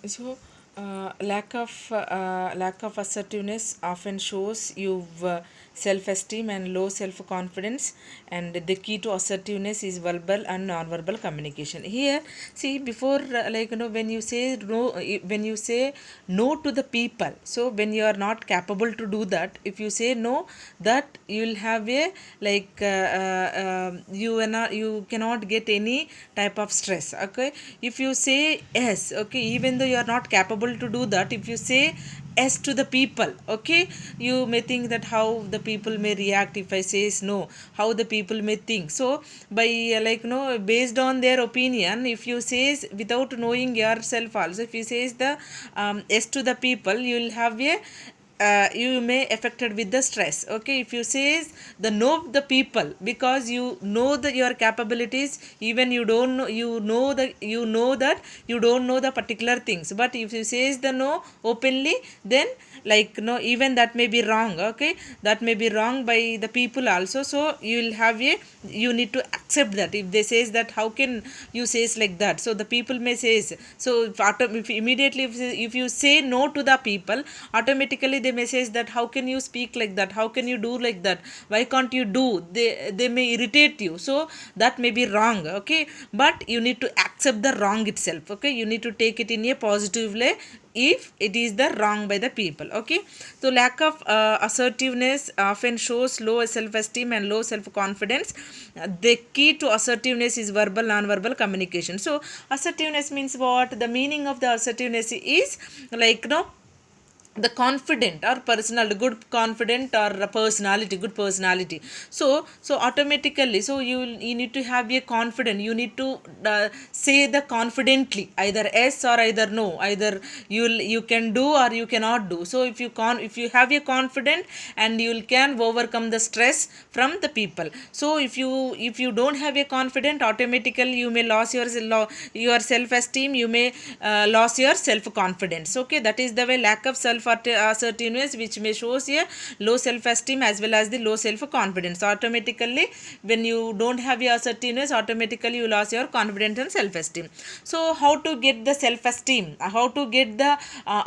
So, lack of assertiveness often shows you self-esteem and low self-confidence, and the key to assertiveness is verbal and non-verbal communication. Here, see, before when you say no, when you say no to the people, so when you are not capable to do that, if you say no, that you will have a you cannot get any type of stress. Okay, if you say yes, okay, even though you are not capable to do that, if you say yes to the people, okay, you may think that how the people may react if I says no, how the people may think. So by based on their opinion, if you says without knowing yourself also, if you says the yes to the people, you will have a you may affected with the stress. Okay, if you says the no the people, because you know that your capabilities, even you don't know, you know that you don't know the particular things, but if you says the no openly, then no, even that may be wrong. Okay, that may be wrong by the people also. So you will have a, you need to accept that if they says that how can you says like that, so the people may says. So if immediately if you say no to the people, automatically they may says that how can you speak like that, how can you do like that, why can't you do, they may irritate you. So that may be wrong. Okay, but you need to accept the wrong itself. Okay, you need to take it in a positive way if it is the wrong by the people. Okay, so lack of assertiveness often shows low self-esteem and low self-confidence. The key to assertiveness is verbal non-verbal communication. So assertiveness means what? The meaning of the assertiveness is the confident or personal good confident or a personality, good personality. So automatically, so you need to have a confident, you need to say the confidently either yes or either no, either you can do or you cannot do. So if you have a confident, and you can overcome the stress from the people. So if you don't have a confident, automatically you may lose your self esteem, you may lose your self confidence. Okay, that is the way lack of self assertiveness, which may shows a low self esteem as well as the low self confidence. Automatically, when you don't have your assertiveness, automatically you lose your confidence and self esteem. So how to get the self esteem, how to get the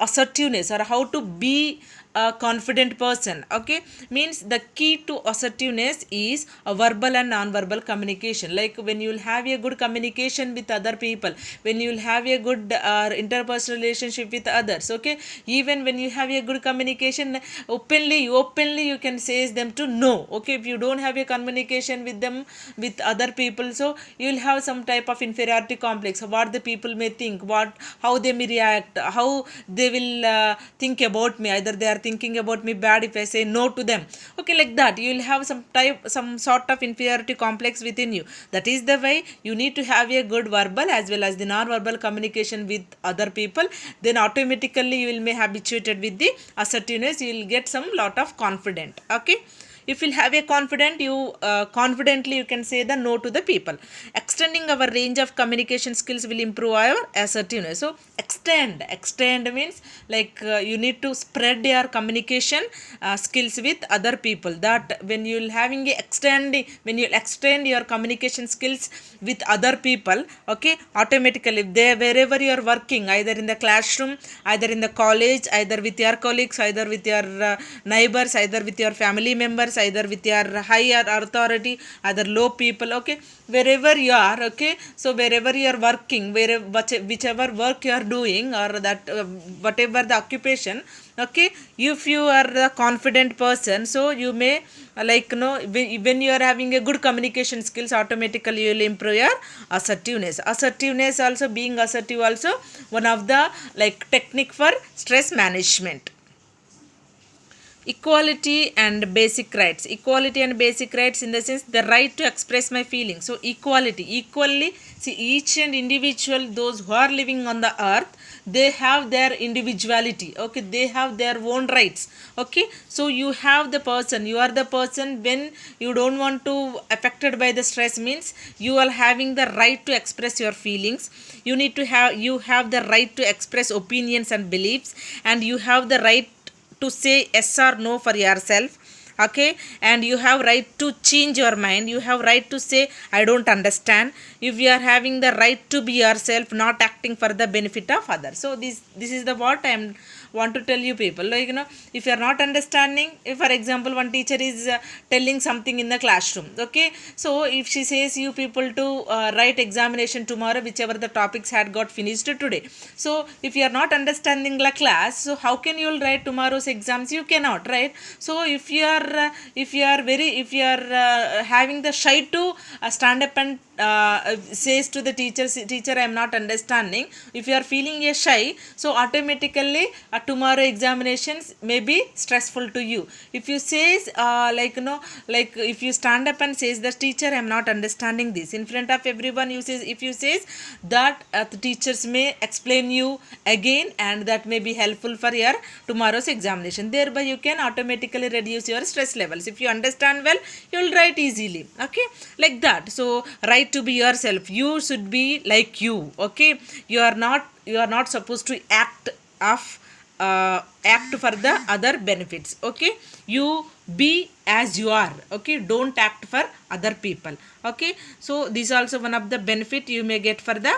assertiveness, or how to be a confident person? Okay, means the key to assertiveness is a verbal and non-verbal communication. Like when you will have a good communication with other people, when you will have a good interpersonal relationship with others. Okay, even when you have a good communication, openly you can say them to no. Okay, if you don't have a communication with them, with other people, so you will have some type of inferiority complex, what the people may think, what how they may react, how they will think about me, either they are thinking about me bad if I say no to them. Okay, like that you will have some sort of inferiority complex within you. That is the way you need to have a good verbal as well as the non-verbal communication with other people. Then automatically you will be habituated with the assertiveness, you will get some lot of confident. Okay, if you have a confident, you confidently you can say the no to the people. Extending our range of communication skills will improve our assertiveness. So extend means you need to spread your communication skills with other people. That when you will having a extending, when you extend your communication skills with other people, okay, automatically they wherever you are working, either in the classroom, either in the college, either with your colleagues, either with your neighbors, either with your family members, either with your higher authority, either low people. Okay, wherever you are. Okay, so wherever you are working, wherever whichever work you are doing, or that whatever the occupation. Okay, if you are a confident person, so you may when you are having a good communication skills, automatically you will improve your assertiveness also. Being assertive also one of the technique for stress management. Equality and basic rights, in the sense the right to express my feelings. So equally, see, each and individual, those who are living on the earth, they have their individuality. Okay, they have their own rights. Okay, so you have the person, you are the person, when you don't want to affected by the stress, means you are having the right to express your feelings. You have the right to express opinions and beliefs, and you have the right to say yes or no for yourself. okay, and you have right to change your mind, you have right to say I don't understand. If you are having the right to be yourself, not acting for the benefit of others. So this is the what I am want to tell you people, like if you are not understanding, if for example one teacher is telling something in the classroom, okay, so if she says you people to write examination tomorrow whichever the topics had got finished today, so if you are not understanding the class, so how can you will write tomorrow's exams? You cannot, right? So if you are having the shy to stand up and says to the teacher I am not understanding, if you are feeling a shy, so automatically tomorrow examinations may be stressful to you. If you says like if you stand up and says the teacher I am not understanding this in front of everyone, you says, if you says that the teachers may explain you again and that may be helpful for your tomorrow's examination, thereby you can automatically reduce your stress levels. If you understand well, you will write easily, okay, like that. So right to be yourself, you should be like you, okay, you are not supposed to of act for the other benefits, okay, you be as you are, okay, don't act for other people, okay. So this is also one of the benefit you may get for the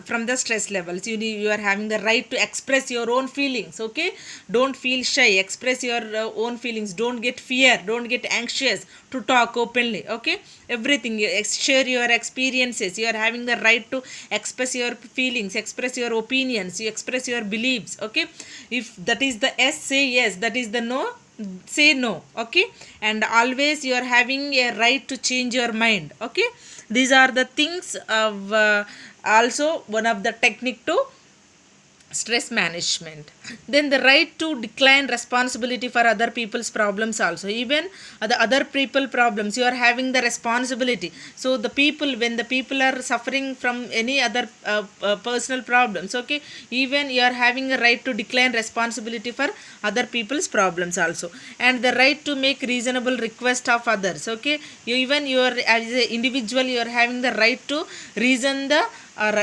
from the stress levels. You are having the right to express your own feelings, okay, don't feel shy, express your own feelings, don't get fear, don't get anxious to talk openly, okay, everything you share your experiences, you are having the right to express your feelings, express your opinions, you express your beliefs, okay. If that is the yes, say yes, that is the no, say no, okay. And always you are having a right to change your mind, okay. These are the things of also one of the technique to stress management. Then the right to decline responsibility for other people's problems also, even the other people problems you are having the responsibility. So the people, when the people are suffering from any other personal problems, okay, even you are having a right to decline responsibility for other people's problems also. And the right to make reasonable request of others, okay, even you are as an individual, you are having the right to reason the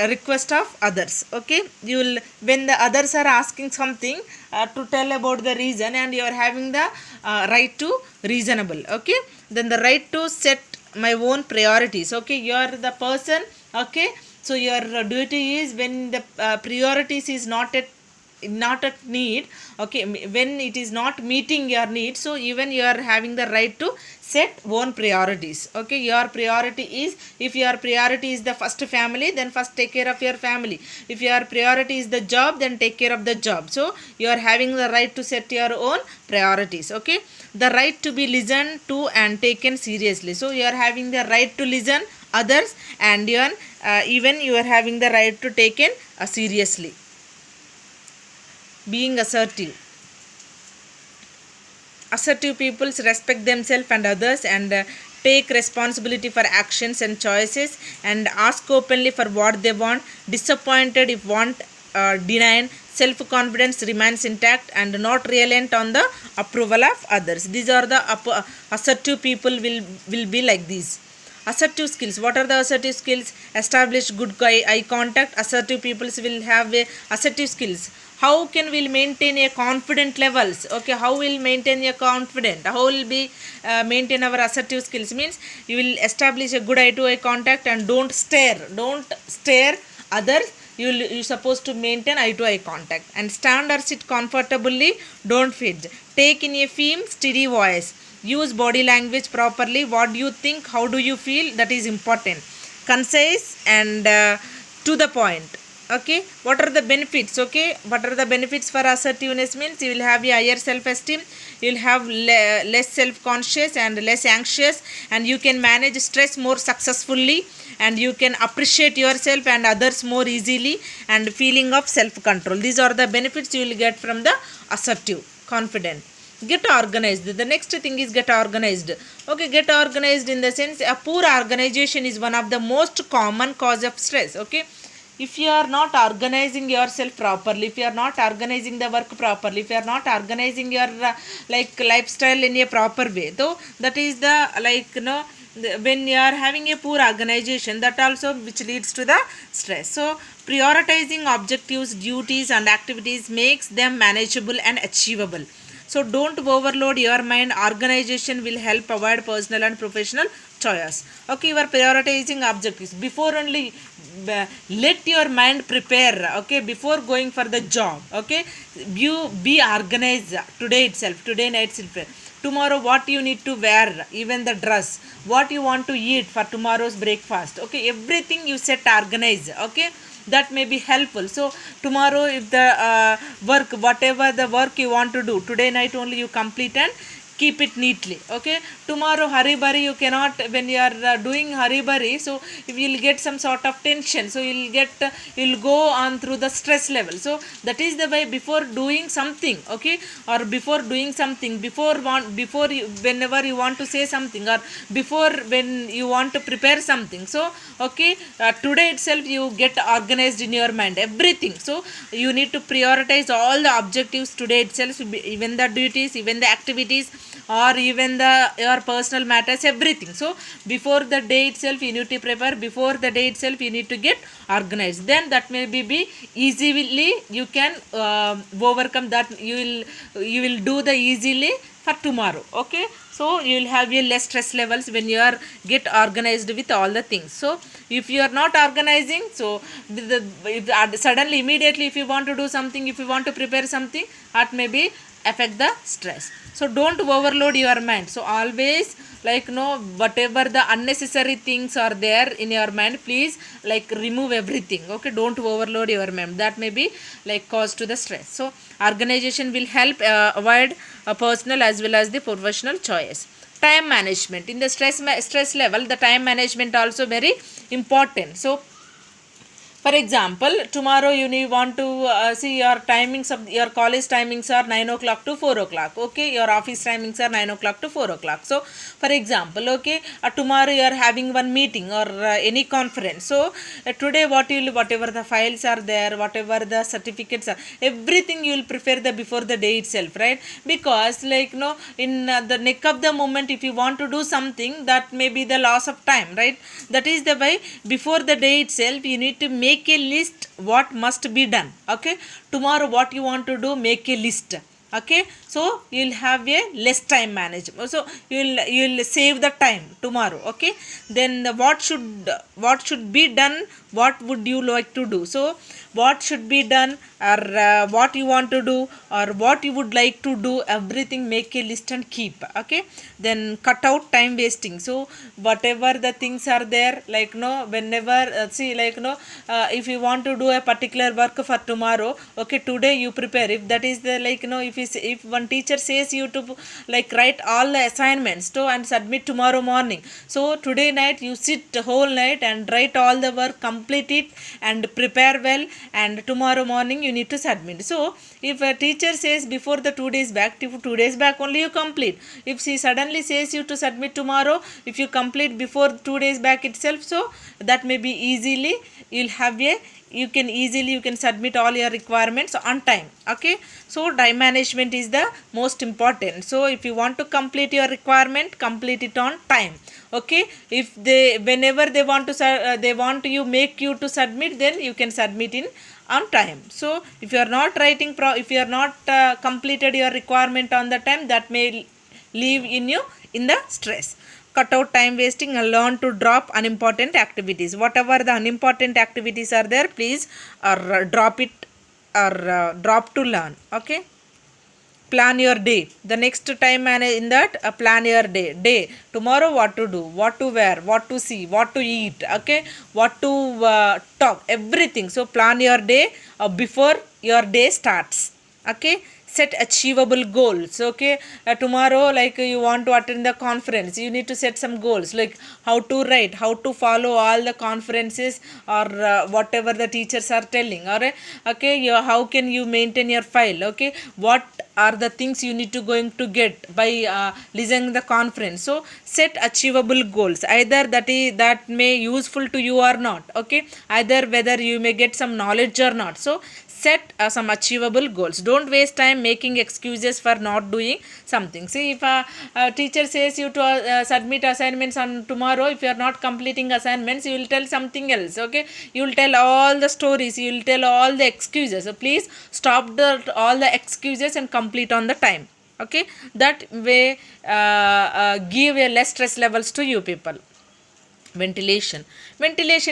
request of others, okay. You will, when the others are asking something to tell about the reason, and you are having the right to reasonable, okay. Then the right to set my own priorities, okay, you are the person, okay. So your duty is when the priorities is not at need, okay, when it is not meeting your needs, so even you are having the right to set own priorities, okay. Your priority is, if your priority is the first family, then first take care of your family. If your priority is the job, then take care of the job. So you are having the right to set your own priorities, okay. The right to be listened to and taken seriously, so you are having the right to listen others, and even you are having the right to taken seriously. Being assertive, assertive people respect themselves and others, and take responsibility for actions and choices, and ask openly for what they want. Disappointed if want denied. Self confidence remains intact and not reliant on the approval of others. These are the assertive people will be like these. Assertive skills, what are the assertive skills? Establish good eye contact. Assertive people will have a assertive skills. How can we maintain a confident levels, okay, how will maintain a confident, how will be maintain our assertive skills means you will establish a good eye to eye contact, and don't stare others. You supposed to maintain eye to eye contact, and stand or sit comfortably, don't fit. Take in a firm steady voice. Use body language properly. What do you think, how do you feel, that is important. Concise and to the point, okay. What are the benefits, okay, what are the benefits for assertiveness means you will have a higher self esteem, you will have less self conscious and less anxious, and you can manage stress more successfully, and you can appreciate yourself and others more easily, and feeling of self control. These are the benefits you will get from the assertive confident. Get organized, the next thing is get organized, okay. Get organized in the sense, a poor organization is one of the most common cause of stress, okay. If you are not organizing yourself properly, if you are not organizing the work properly, if you are not organizing your like lifestyle in a proper way, though that is the when you are having a poor organization, that also which leads to the stress. So prioritizing objectives, duties and activities makes them manageable and achievable. So don't overload your mind. Organization will help avoid personal and professional choice. Okay, you are prioritizing objectives before only. Let your mind prepare, okay, before going for the job. Okay, you be organized today itself, today night itself. Tomorrow what you need to wear, even the dress, what you want to eat for tomorrow's breakfast. Okay, everything you set organize. Okay, that may be helpful. So tomorrow if the work, whatever the work you want to do today night only, you complete and keep it neatly. Okay, tomorrow hurry burry you cannot, when you are doing hurry burry, so you will get some sort of tension, so you'll go on through the stress level. So that is the way, before doing something, okay, or before doing something, before you, whenever you want to say something, or before when you want to prepare something, so okay, today itself you get organized in your mind everything. So you need to prioritize all the objectives today itself, even the duties, even the activities, or even the your personal matters, everything. So before the day itself you need to prepare, before the day itself you need to get organized, then that may be easily you can overcome that. You will do the easily for tomorrow. Okay, so you will have a less stress levels when you are get organized with all the things. So if you are not organizing, so suddenly immediately if you want to do something, if you want to prepare something, that may be affect the stress. So don't overload your mind. So always, like, no, whatever the unnecessary things are there in your mind, please, like, remove everything. Okay, don't overload your mind, that may be like cause to the stress. So organization will help avoid a personal as well as the professional choice. Time management in the stress level, the time management also very important. So for example, tomorrow you want to see your timings of your college timings are 9 o'clock to 4 o'clock. Okay, your office timings are 9 o'clock to 4 o'clock. So, for example, okay, tomorrow you are having one meeting or any conference. So, today whatever the files are there, whatever the certificates are, everything you will prepare the before the day itself, right? Because, like, no, in the neck of the moment, if you want to do something, that may be the loss of time, right? That is the way, before the day itself you need to make a list what must be done. Okay, tomorrow what you want to do, make a list. Okay, so you'll have a less time management, so you'll save the time tomorrow. Okay, then what should be done, what would you like to do, so what should be done, or what you want to do, or what you would like to do, everything make a list and keep. Okay, then cut out time wasting. So whatever the things are there, like, no, whenever see, like, no, if you want to do a particular work for tomorrow, okay, today you prepare. If that is the, like, no, if one teacher says you to, like, write all the assignments to and submit tomorrow morning, so today night you sit the whole night and write all the work, complete it and prepare well, and tomorrow morning you need to submit. So if a teacher says before the 2 days back, 2 days back only you complete. If she suddenly says you to submit tomorrow, if you complete before 2 days back itself, so that may be easily you'll have a, you can submit all your requirements on time. Okay, so time management is the most important. So if you want to complete your requirement, complete it on time. Okay, if they, whenever they want to they want you, make you to submit, then you can submit in on time. So if you are not writing if you are not completed your requirement on the time, that may leave in you in the stress. Cut out time wasting and learn to drop unimportant activities. Whatever the unimportant activities are there, please drop it, or drop to learn. Okay, plan your day. The next time in that, plan your day. Tomorrow what to do, what to wear, what to see, what to eat. Okay, what to talk, everything. So plan your day before your day starts. Okay, set achievable goals. Okay, tomorrow, like, you want to attend the conference, you need to set some goals, like how to write, how to follow all the conferences, or whatever the teachers are telling. Or okay, how can you maintain your file. Okay, what are the things you need to going to get by listening the conference. So set achievable goals, either that may useful to you or not. Okay, either whether you may get some knowledge or not. So set some achievable goals. Don't waste time making excuses for not doing something. See, if a teacher says you to submit assignments on tomorrow, if you are not completing assignments, you will tell something else. Okay, you will tell all the stories, you will tell all the excuses. So please stop all the excuses and complete on the time. Okay, that way give a less stress levels to you people. Ventilation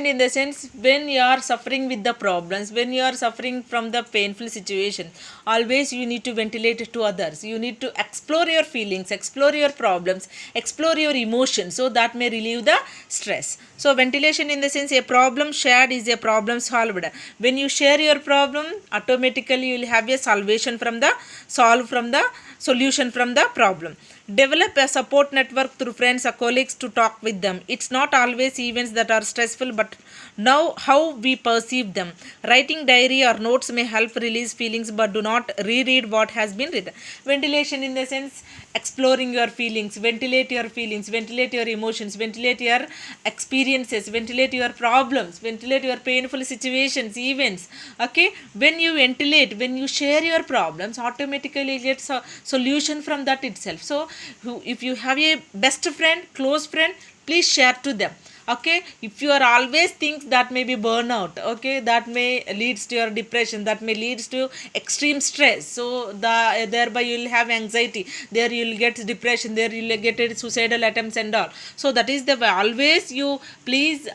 in the sense, when you are suffering with the problems, when you are suffering from the painful situation, always you need to ventilate it to others. You need to explore your feelings, explore your problems, explore your emotions, so that may relieve the stress. So ventilation in the sense, a problem shared is a problem solved. When you share your problem, automatically you will have a solve from the solution from the problem. Develop a support network through friends or colleagues to talk with them. It's not always events that are stressful, but now how we perceive them. Writing diary or notes may help release feelings, but do not reread what has been written. Ventilation in the sense, exploring your feelings, ventilate your feelings, ventilate your emotions, ventilate your experiences, ventilate your problems, ventilate your painful situations, events. Okay, when you ventilate, when you share your problems, automatically you get solution from that itself. So if you have a best friend, close friend, please share to them. Okay, if you are always think, that may be burnout. Okay, that may leads to your depression, that may leads to extreme stress. So thereby you will have anxiety, there you will get depression, there you will get suicidal attempts and all. So that is the way. Always you please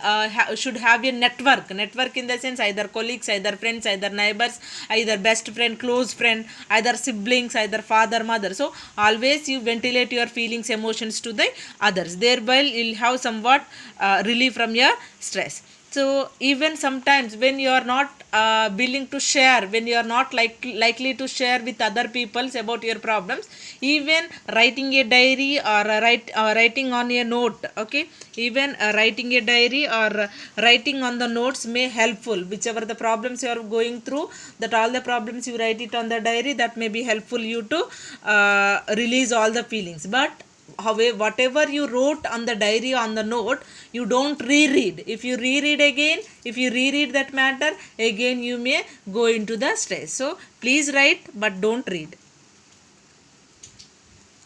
should have a network in the sense, either colleagues, either friends, either neighbors, either best friend, close friend, either siblings, either father, mother. So always you ventilate your feelings, emotions to the others, thereby you'll have somewhat relief from your stress. So even sometimes when you are not willing to share, when you are not likely to share with other people about your problems, even writing a diary or writing on a note. Okay, even writing a diary or writing on the notes may helpful. Whichever the problems you are going through, that all the problems you write it on the diary, that may be helpful you to release all the feelings. But however, whatever you wrote on the diary, on the note, you don't reread. If you reread again, if you reread that matter again, you may go into the stress. So please write, but don't read.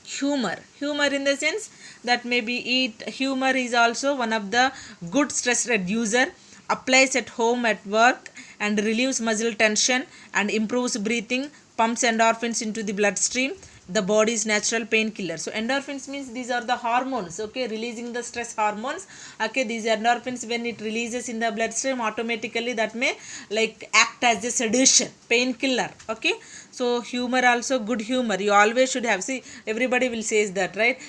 Humor in the sense, that maybe humor is also one of the good stress reducer. Applies at home, at work, and relieves muscle tension and improves breathing, pumps endorphins into the bloodstream, the body's natural painkiller. So endorphins means these are the hormones, okay, releasing the stress hormones. Okay, these endorphins, when it releases in the bloodstream, automatically that may like act as a sedation, painkiller. Okay, so humor also, good humor you always should have. See, everybody will says that, right?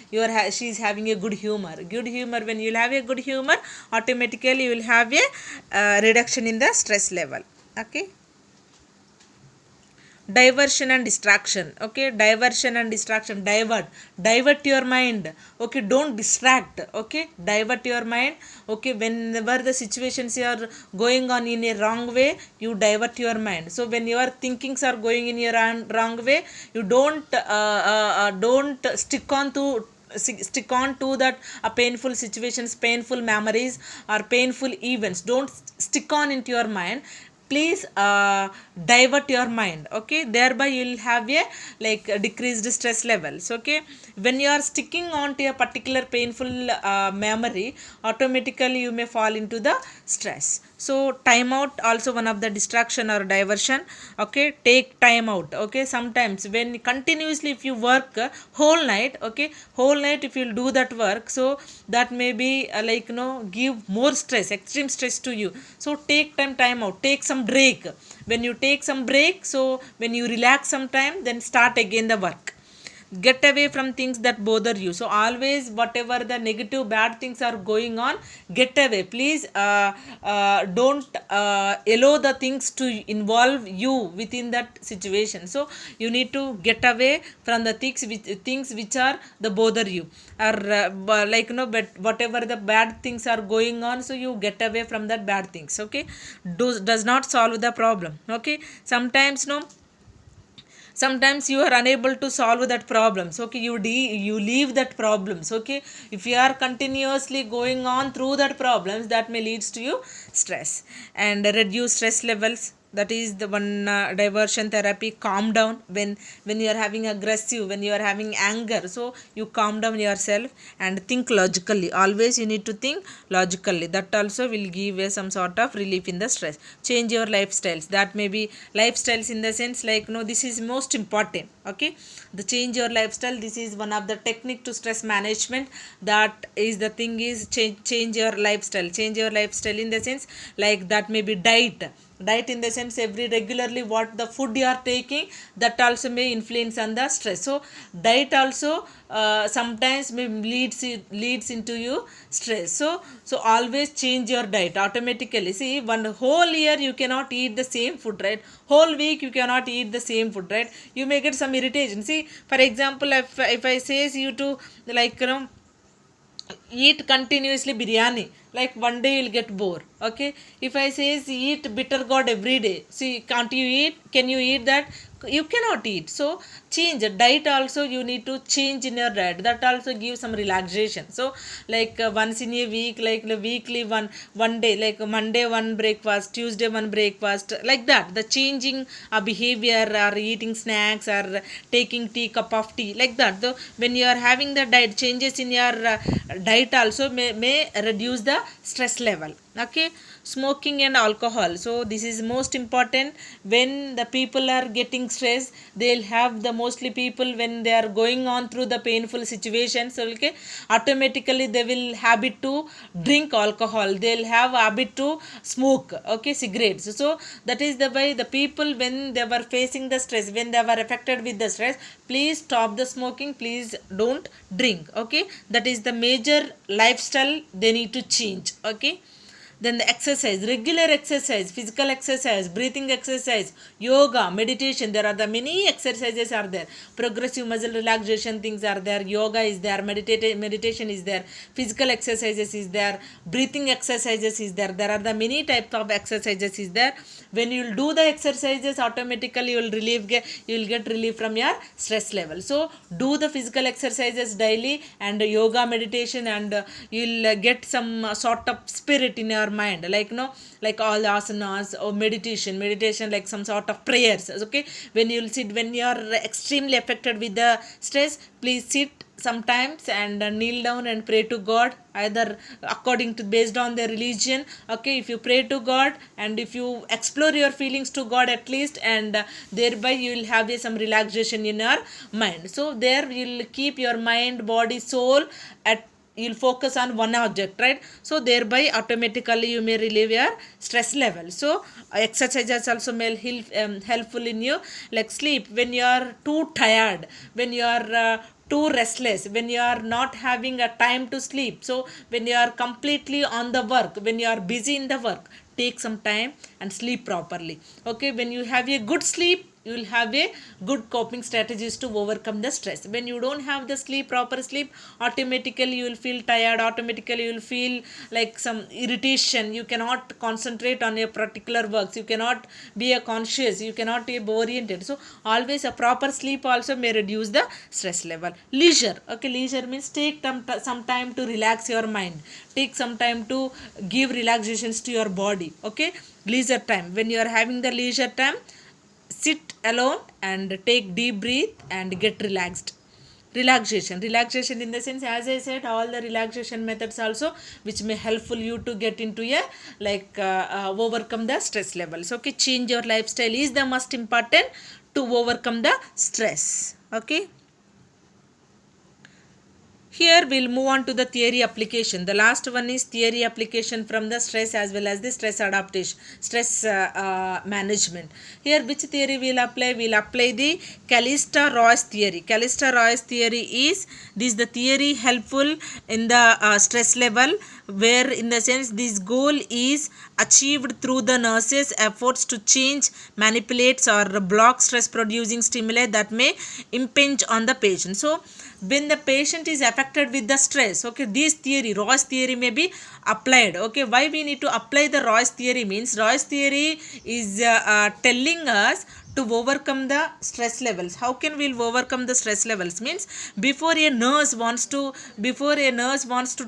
She's having a good humor. Good humor, when you'll have a good humor, automatically you will have a reduction in the stress level. Okay, diversion and distraction. Okay, diversion and distraction, divert your mind. Okay, don't distract. Okay, divert your mind. Okay, whenever the situations are going on in a wrong way, you divert your mind. So when your thinkings are going in a wrong way, you don't stick on to that painful situations, painful memories, or painful events. Don't stick on into your mind. Please divert your mind. Okay, thereby you will have a decreased stress levels. Okay, when you are sticking on to a particular painful memory, automatically you may fall into the stress. So time out also one of the distraction or diversion. Okay, take time out. Okay, sometimes when continuously if you work whole night, okay, whole night if you'll do that work, so that may be give more stress, extreme stress to you. So take time out, take some break. When you take some break, so when you relax some time, then start again the work. Get away from things that bother you. So always whatever the negative bad things are going on, get away. Please don't allow the things to involve you within that situation. So you need to get away from the things which are the bother you, or but whatever the bad things are going on, so you get away from that bad things. Okay, does not solve the problem. Okay, sometimes you are unable to solve that problems. Okay, you leave that problems. Okay, if you are continuously going on through that problems, that may leads to you stress. And reduce stress levels. that is the one diversion therapy. Calm down when you are having aggressive, when you are having anger, so you calm down yourself and think logically. Always you need to think logically. That also will give you some sort of relief in the stress. Change your lifestyles. That may be lifestyles in the sense like, no, this is most important. Okay, the change your lifestyle, this is one of the technique to stress management. That is the thing is change your lifestyle. Change your lifestyle in the sense like that may be diet in the sense every regularly what the food you are taking, that also may influence on the stress. So diet also sometimes may leads into you stress. So always change your diet automatically. See, one whole year you cannot eat the same food, right? Whole week you cannot eat the same food, right? You may get some irritation. See, for example, if I says you to, like, eat continuously biryani, like one day you'll get bored. Okay, if I says eat bitter gourd every day, see, can't you eat? Can you eat that? You cannot eat. So change diet also, you need to change in your diet. That also gives some relaxation. So like once in a week, like the weekly one day, like Monday one breakfast, Tuesday one breakfast, like that. The changing behavior, or eating snacks, or taking cup of tea, like that. So when you are having the diet changes in your diet also may reduce the stress level. Okay, smoking and alcohol, so this is most important. When the people are getting stress, they'll have the mostly people when they are going on through the painful situations, okay, automatically they will habit to drink alcohol, they'll have habit to smoke, okay, cigarettes. So that is the way the people, when they were facing the stress, when they were affected with the stress, please stop the smoking, please don't drink. Okay, that is the major lifestyle they need to change. Okay, then the exercise, regular exercise, physical exercise, breathing exercise, yoga, meditation, there are the many exercises are there. Progressive muscle relaxation things are there, yoga is there, meditation is there, physical exercises is there, breathing exercises is there. There are the many types of exercises is there. When you will do the exercises, automatically you will get relief from your stress level. So do the physical exercises daily, and yoga, meditation, and you'll get some sort of spirit in your mind, like, no, like all the asanas or meditation like some sort of prayers. Okay, when you'll sit, when you are extremely affected with the stress, please sit sometimes and kneel down and pray to God, either according to based on their religion. Okay, if you pray to God and if you explore your feelings to God at least, and thereby you will have some relaxation in your mind. So there you'll keep your mind, body, soul at, you'll focus on one object, right? So thereby automatically you may relieve your stress level. So exercises also may helpful in you, like sleep. When you are too tired, when you are too restless, when you are not having a time to sleep, so when you are completely on the work, when you are busy in the work, take some time and sleep properly. Okay, when you have a good sleep, you will have a good coping strategies to overcome the stress. When you don't have the proper sleep, automatically you will feel tired, automatically you will feel like some irritation, you cannot concentrate on a particular works, you cannot be a conscious, you cannot be oriented. So always a proper sleep also may reduce the stress level. Leisure, okay, leisure means take some time to relax your mind, take some time to give relaxations to your body. Okay, leisure time, when you are having the leisure time, sit alone and take deep breath and get relaxed. Relaxation in the sense, as I said, all the relaxation methods also which may helpful you to get into a, like, overcome the stress levels. Okay, change your lifestyle is the most important to overcome the stress. Okay, here we'll move on to the theory application. The last one is theory application from the stress as well as the stress adaptation, stress management. Here which theory we'll apply? We'll apply the Callista-Royce theory. Callista-Royce theory is this the theory helpful in the stress level, where in the sense this goal is achieved through the nurse's efforts to change, manipulate or block stress producing stimuli that may impinge on the patient. So when the patient is affected with the stress, okay, this theory, Royce theory, may be applied. Okay, why we need to apply the Royce theory means, Royce theory is telling us to overcome the stress levels. How can we overcome the stress levels means, before a nurse wants to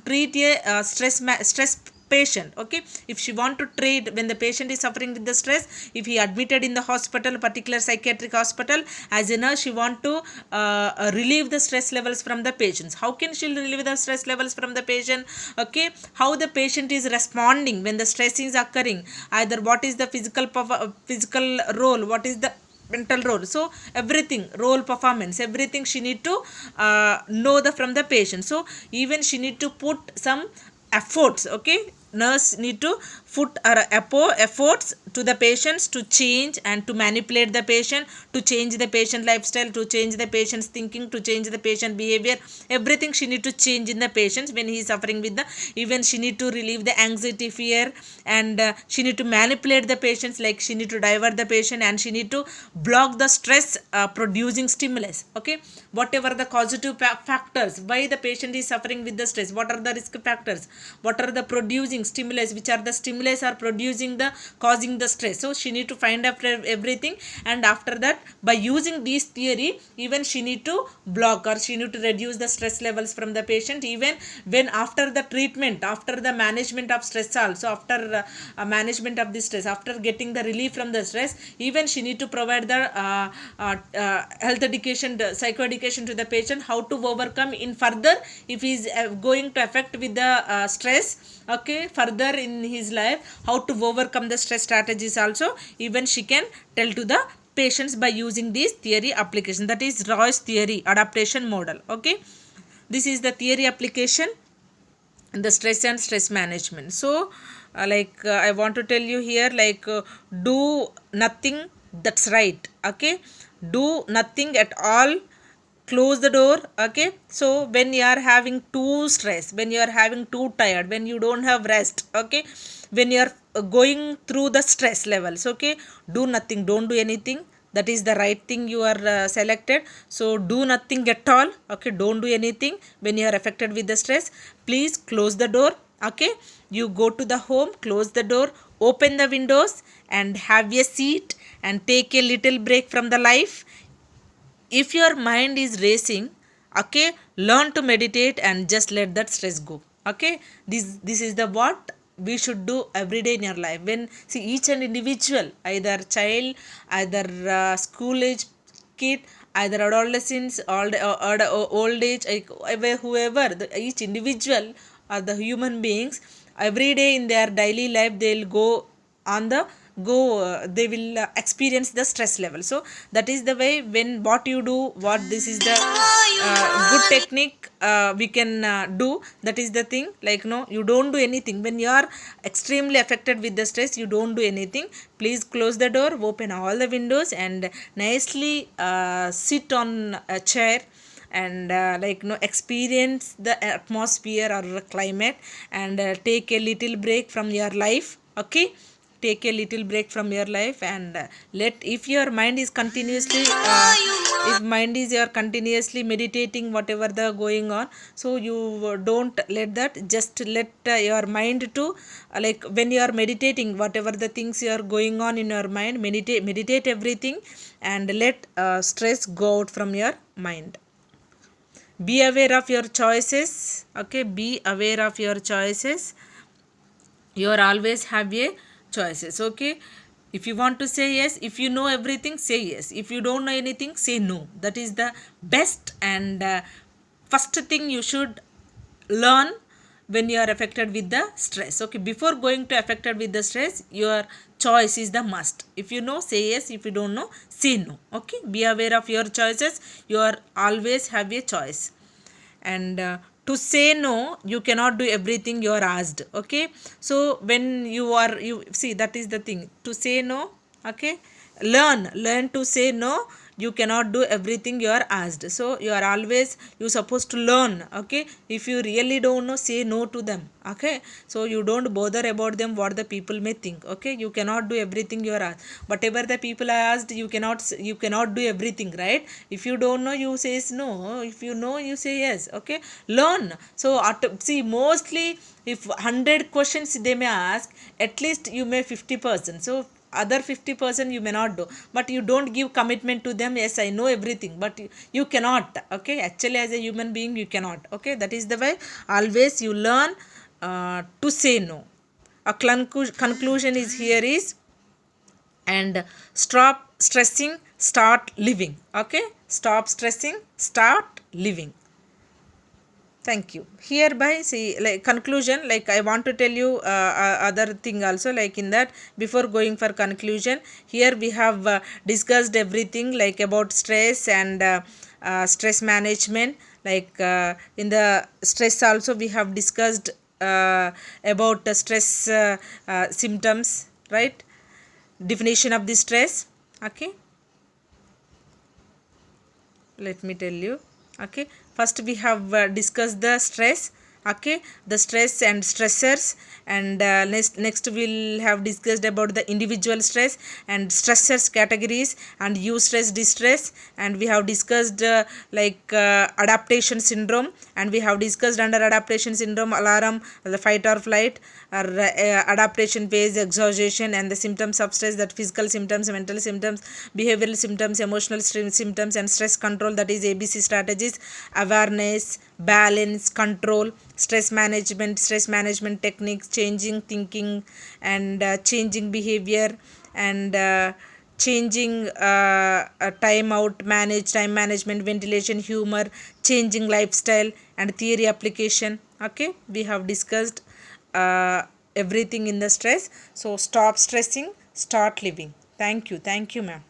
treat a stress patient. Okay, if she want to treat when the patient is suffering with the stress, if he admitted in the hospital, particular psychiatric hospital, as a nurse she want to relieve the stress levels from the patients. How can she relieve the stress levels from the patient? Okay, how the patient is responding when the stress is occurring, either what is the physical role, what is the mental role, so everything, role performance, everything she need to know the from the patient. So even she need to put some efforts. Okay, nurse need to put efforts to the patients to change and to manipulate the patient, to change the patient lifestyle, to change the patient's thinking, to change the patient behavior, everything she need to change in the patients when he is suffering with the, even she need to relieve the anxiety, fear, and she need to manipulate the patients, like she need to divert the patient, and she need to block the stress producing stimulus. Okay, whatever the causative factors why the patient is suffering with the stress, what are the risk factors, what are the producing stimulus, which are the stimulus are producing the causing the stress. So she need to find out everything, and after that by using this theory, even she need to block or she need to reduce the stress levels from the patient, even when after the treatment, after the management of stress, also after management of the stress, after getting the relief from the stress, even she need to provide the health education, psycho education to the patient, how to overcome in further if he is going to affect with the stress. Okay, further in his life, how to overcome the stress strategies also, even she can tell to the patients by using this theory application, that is Roy's theory adaptation model. Okay, this is the theory application in the stress and stress management. So I want to tell you here, do nothing, that's right. Okay, do nothing at all, close the door. Okay, so when you are having too stress, when you are having too tired, when you don't have rest, okay, when you are going through the stress levels, okay, do nothing, don't do anything, that is the right thing you are selected. So do nothing at all. Okay, don't do anything when you are affected with the stress. Please close the door. Okay, you go to the home, close the door, open the windows, and have a seat and take a little break from the life. If your mind is racing, okay, learn to meditate and just let that stress go. Okay, this is the what we should do every day in your life. When see each and individual, either child, either school age kid, either adolescents, old age, whoever each individual are the human beings, every day in their daily life they'll go on the they will experience the stress level. So that is the way, when what you do, what this is the good technique we can do, that is the thing. Like no, you don't do anything when you are extremely affected with the stress, you don't do anything. Please close the door, open all the windows, and nicely sit on a chair, and experience the atmosphere or climate, and take a little break from your life. Okay, take a little break from your life, and let, if your mind is continuously if mind is you're continuously meditating whatever the going on, so you don't let that, just let your mind to when you are meditating whatever the things you are going on in your mind, meditate everything, and let stress go out from your mind. Be aware of your choices. Okay, be aware of your choices. You are always have a choices. Okay, if you want to say yes, if you know everything, say yes. If you don't know anything, say no. That is the best and first thing you should learn when you are affected with the stress. Okay, before going to affected with the stress, your choice is the must. If you know, say yes. If you don't know, say no. Okay, be aware of your choices. You are always have a choice. And to say no, you cannot do everything you are asked. Okay, so when you see, that is the thing, to say no. Okay, learn to say no. You cannot do everything you are asked, so you are always, you supposed to learn. Okay, if you really don't know, say no to them. Okay, so you don't bother about them, what the people may think. Okay, you cannot do everything you are asked, whatever the people are asked, you cannot do everything, right? If you don't know, you says no. If you know, you say yes. Okay, learn. So see, mostly if 100 questions they may ask, at least you may 50%. So other 50% you may not do, but you don't give commitment to them. Yes, I know everything, but you cannot. Okay, actually as a human being you cannot. Okay, that is the way, always you learn to say no. a conclusion is here is, and stop stressing, start living. Okay, stop stressing, start living. Thank you. Hereby, see, like conclusion, like I want to tell you other thing also, like in that, before going for conclusion, here we have discussed everything like about stress and stress management. Like in the stress also we have discussed about the stress symptoms, right? Definition of the stress. Okay, let me tell you. Okay, first we have discussed the stress. Okay, the stress and stressors, and next we'll have discussed about the individual stress and stressors categories and eustress distress, and we have discussed adaptation syndrome, and we have discussed under adaptation syndrome alarm, the fight or flight, or adaptation phase, exhaustion, and the symptoms of stress, that physical symptoms, mental symptoms, behavioral symptoms, emotional symptoms, and stress control, that is ABC strategies: awareness, balance, control, stress management techniques, changing thinking, and changing behavior, and changing time out, manage time management, ventilation, humor, changing lifestyle, and theory application. Okay, we have discussed everything in the stress. So stop stressing, start living. Thank you, ma'am.